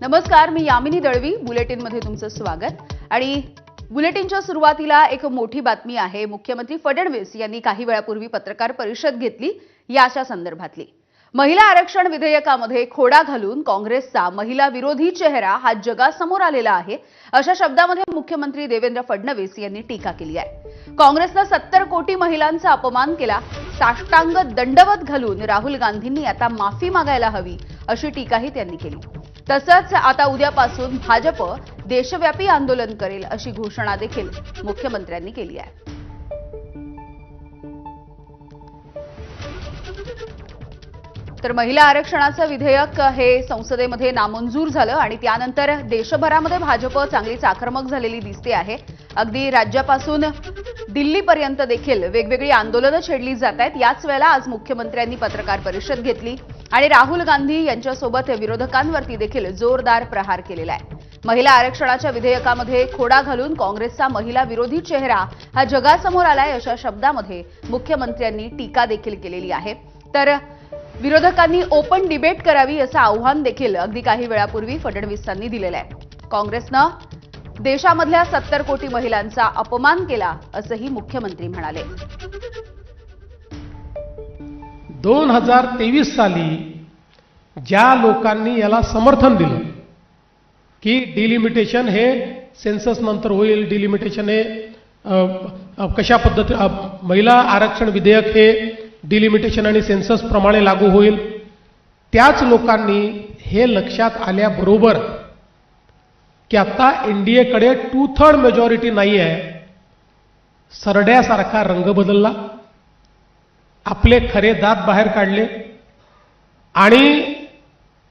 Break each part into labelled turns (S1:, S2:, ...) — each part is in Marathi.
S1: नमस्कार, मी यामिनी दळवी. बुलेटिनमध्ये तुमचं स्वागत. आणि बुलेटिनच्या सुरुवातीला एक मोठी बातमी आहे. मुख्यमंत्री फडणवीस यांनी काही वेळापूर्वी पत्रकार परिषद घेतली याच्या संदर्भातली. महिला आरक्षण विधेयकामध्ये खोडा घालून काँग्रेसचा महिला विरोधी चेहरा हा जगासमोर आलेला आहे, अशा शब्दामध्ये मुख्यमंत्री देवेंद्र फडणवीस यांनी टीका केली आहे. काँग्रेसला 70 कोटी महिलांचा अपमान केला, साष्टांग दंडवत घालून राहुल गांधींनी आता माफी मागायला हवी, अशी टीकाही त्यांनी केली. तसंच आता उद्यापासून भाजप देशव्यापी आंदोलन करेल, अशी घोषणा देखील मुख्यमंत्र्यांनी केली आहे. तर महिला आरक्षणाचं विधेयक हे संसदेमध्ये नामंजूर झालं आणि त्यानंतर देशभरामध्ये भाजप चांगलीच आक्रमक झालेली दिसते आहे. अगदी राज्यापासून दिल्लीपर्यंत देखील वेगवेगळी आंदोलनं छेडली जात आहेत. याच वेळेला आज मुख्यमंत्र्यांनी पत्रकार परिषद घेतली आणि राहुल गांधी यांच्यासोबत विरोधकांवरती देखील जोरदार प्रहार केलेला आहे. महिला आरक्षणाच्या विधेयकामध्ये खोडा घालून काँग्रेसचा महिला विरोधी चेहरा हा जगासमोर आलाय, अशा शब्दामध्ये मुख्यमंत्र्यांनी टीका देखील केलेली आहे. तर विरोधकांनी ओपन डिबेट करावी असं आव्हान देखील अगदी काही वेळापूर्वी फडणवीसांनी दिलेलं आहे. काँग्रेसनं देशामधल्या 70 कोटी महिलांचा अपमान केला, असंही मुख्यमंत्री म्हणाले.
S2: 2023 साली ज्या लोकांनी याला समर्थन दिलं की डिलिमिटेशन हे सेन्सस नंतर होईल, डिलिमिटेशन हे कशा पद्धती महिला आरक्षण विधेयक हे डिलिमिटेशन आणि सेन्सस प्रमाणे लागू होईल, त्याच लोकांनी हे लक्षात आल्याबरोबर की आता एनडीएकडे 2/3 मेजॉरिटी नाही आहे, सरड्यासारखा रंग बदलला, आपले खरे दात बाहेर काढले आणि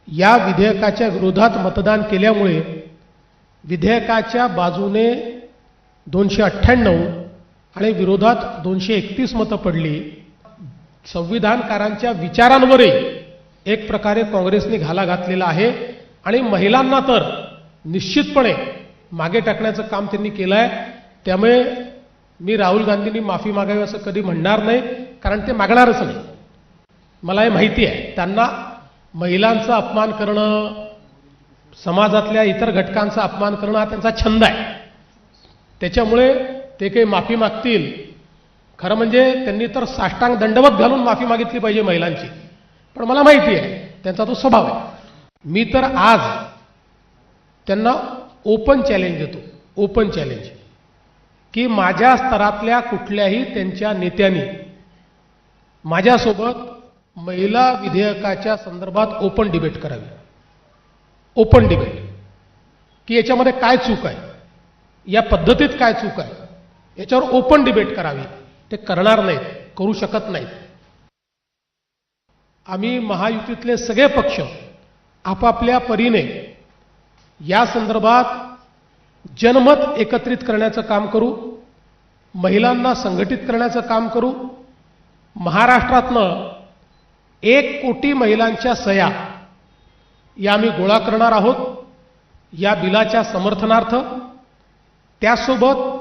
S2: या विधेयकाच्या विरोधात मतदान केल्यामुळे विधेयकाच्या बाजूने 298 आणि विरोधात 231 मतं पडली. संविधानकारांच्या विचारांवरही एक प्रकारे काँग्रेसने घाला घातलेला आहे आणि महिलांना तर निश्चितपणे मागे टाकण्याचं काम त्यांनी केलं आहे. त्यामुळे मी राहुल गांधींनी माफी मागावी असं कधी म्हणणार नाही, कारण ते मागणारच नाही. मला हे माहिती आहे, त्यांना महिलांचा अपमान करणं, समाजातल्या इतर घटकांचा अपमान करणं हा त्यांचा छंद आहे. त्याच्यामुळे ते काही माफी मागतील, खरं म्हणजे त्यांनी तर साष्टांग दंडवत घालून माफी मागितली पाहिजे महिलांची, पण मला माहिती आहे त्यांचा तो स्वभाव आहे. मी तर आज त्यांना ओपन चॅलेंज देतो, ओपन चॅलेंज, की माझ्या स्तरातल्या कुठल्याही त्यांच्या नेत्यांनी माझ्यासोबत महिला विधेयकाच्या संदर्भात ओपन डिबेट करावी. ओपन डिबेट की याच्यामध्ये काय चूक आहे, या पद्धतीत काय चूक आहे, याच्यावर ओपन डिबेट करावी. ते करणार नाहीत, करू शकत नाहीत. आम्ही महायुतीतले सगळे पक्ष आपापल्या परीने या संदर्भात जनमत एकत्रित करण्याचं काम करू, महिलांना संघटित करण्याचं काम करू. महाराष्ट्रातनं 1 कोटी महिलांच्या सह्या या आम्ही गोळा करणार आहोत या बिलाच्या समर्थनार्थ. त्यासोबत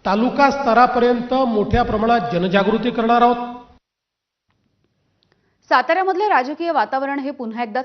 S2: तालुका स्तरापर्यंत मोठ्या प्रमाणात जनजागृती करणार आहोत.
S1: साताऱ्यामधले राजकीय वातावरण हे पुन्हा एकदा